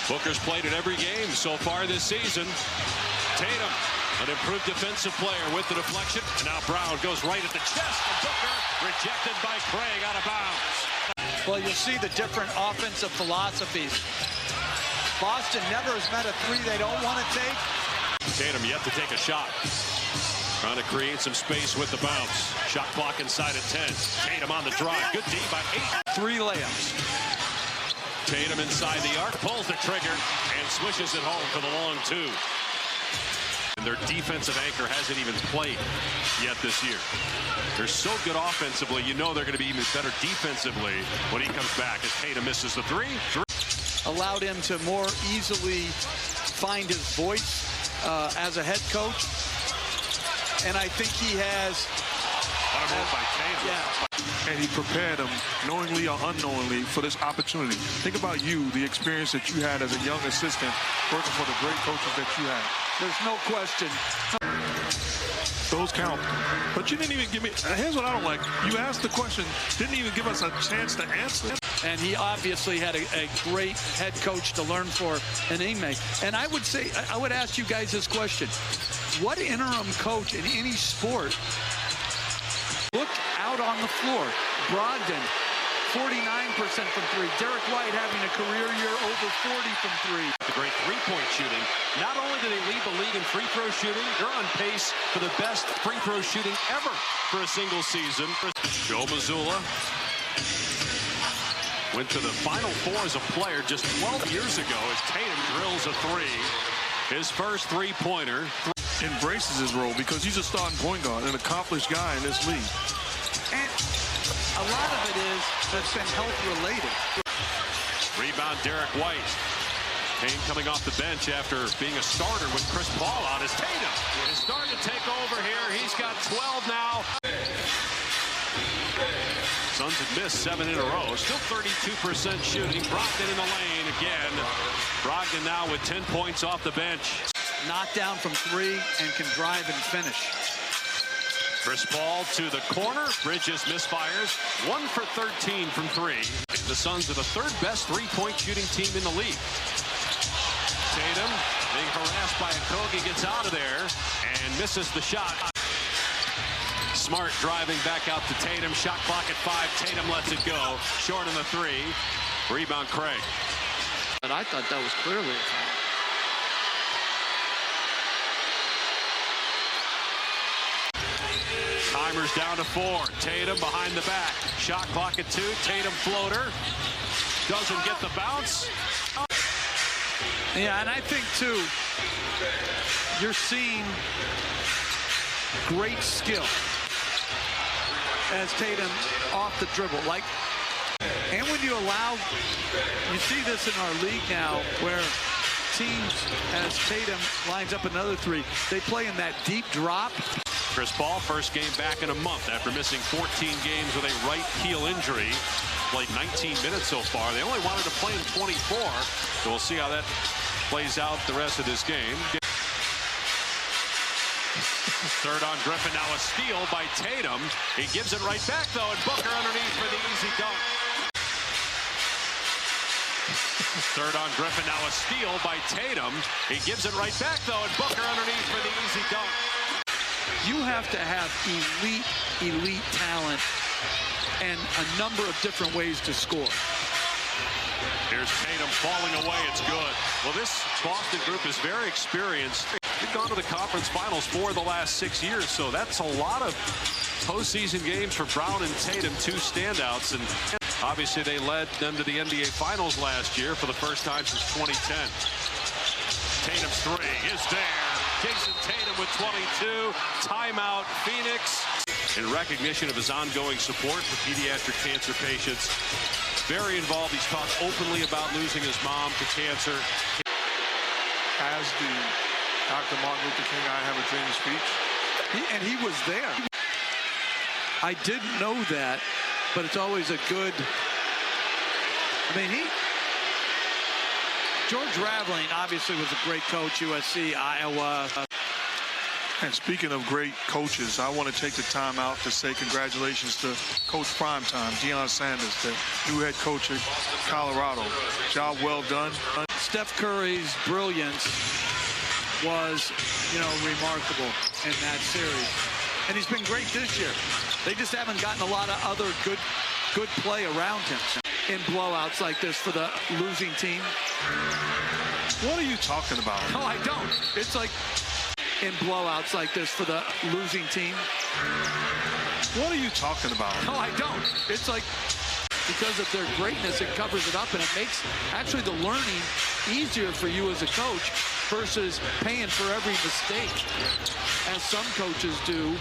Booker's played in every game so far this season. Tatum, an improved defensive player with the deflection. And now Brown goes right at the chest of Booker. Rejected by Craig, out of bounds. Well, you'll see the different offensive philosophies. Boston never has met a three they don't want to take. Tatum yet to take a shot. Trying to create some space with the bounce. Shot clock inside at 10. Tatum on the drive. Good D by 8. 3 layups. Tatum inside the arc, pulls the trigger, and swishes it home for the long 2. And their defensive anchor hasn't even played yet this year. They're so good offensively, you know they're going to be even better defensively when he comes back as Tatum misses the 3. Allowed him to more easily find his voice as a head coach. And I think he has... by Tatum. Yeah. And he prepared him, knowingly or unknowingly, for this opportunity. Think about you, the experience that you had as a young assistant, working for the great coaches that you had. There's no question. Those count. But you didn't even give me... Here's what I don't like. You asked the question, didn't even give us a chance to answer. And he obviously had a great head coach to learn for an inmate. And I would say, I would ask you guys this question. What interim coach in any sport look out on the floor? Brogdon, 49% from 3. Derek White having a career year over 40 from 3. The great three-point shooting. Not only do they lead the league in free throw shooting, they're on pace for the best free throw shooting ever for a single season. Joe Mazzulla went to the Final Four as a player just 12 years ago as Tatum drills a 3. His first three-pointer. Embraces his role because he's a starting point guard, an accomplished guy in this league. And a lot of it is that's been health-related. Rebound, Derek White. Kane coming off the bench after being a starter with Chris Paul out as Tatum is starting to take over here. He's got 12 now. Suns have missed 7 in a row. Still 32% shooting. Brogdon in the lane again. Brogdon now with 10 points off the bench. Knocked down from 3 and can drive and finish. Chris Paul to the corner. Bridges misfires. 1 for 13 from 3. The Suns are the 3rd best three-point shooting team in the league. Tatum being harassed by Okogie, gets out of there and misses the shot. Smart driving back out to Tatum. Shot clock at 5. Tatum lets it go. Short on the 3. Rebound Craig. But I thought that was clearly a foul. Timer's down to 4. Tatum behind the back. Shot clock at 2. Tatum floater. Doesn't get the bounce. Yeah, and I think, too, you're seeing great skill as Tatum off the dribble. And when you allow, you see this in our league now where teams, as Tatum lines up another 3, they play in that deep drop. Chris Paul, first game back in a month after missing 14 games with a right heel injury. Played 19 minutes so far. They only wanted to play in 24. So we'll see how that plays out the rest of this game. Third on Griffin, now a steal by Tatum. He gives it right back, though, and Booker underneath for the easy dunk. Third on Griffin, now a steal by Tatum. He gives it right back, though, and Booker underneath for the easy dunk. You have to have elite talent and a number of different ways to score. Here's Tatum falling away. It's good. Well, this Boston group is very experienced. They've gone to the conference finals 4 of the last 6 years, so that's a lot of postseason games for Brown and Tatum, 2 standouts. And obviously, they led them to the NBA Finals last year for the first time since 2010. Tatum's 3 is there. Jayson Tatum with 22. Timeout, Phoenix. In recognition of his ongoing support for pediatric cancer patients. Very involved. He's talked openly about losing his mom to cancer. As the Dr. Martin Luther King I Have a Dream speech. And he was there. I didn't know that, but it's always a good... George Raveling obviously was a great coach, USC, Iowa. And speaking of great coaches, I want to take the time out to say congratulations to Coach Primetime, Deion Sanders, the new head coach at Colorado. Job well done. Steph Curry's brilliance was, remarkable in that series. And he's been great this year. They just haven't gotten a lot of other good play around him in blowouts like this for the losing team. What are you talking about? No, I don't. It's like in blowouts like this for the losing team. What are you talking about? No, I don't. It's like because of their greatness, it covers it up, and it makes actually the learning easier for you as a coach versus paying for every mistake, as some coaches do.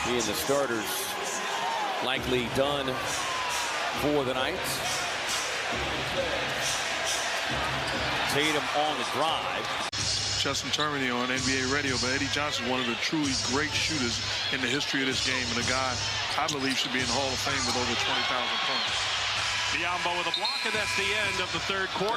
He and the starters likely done for the night. Tatum on the drive. Justin Termini on NBA radio, but Eddie Johnson is one of the truly great shooters in the history of this game, and a guy I believe should be in the Hall of Fame with over 20,000 points. Biyombo with a block, and that's the end of the third quarter.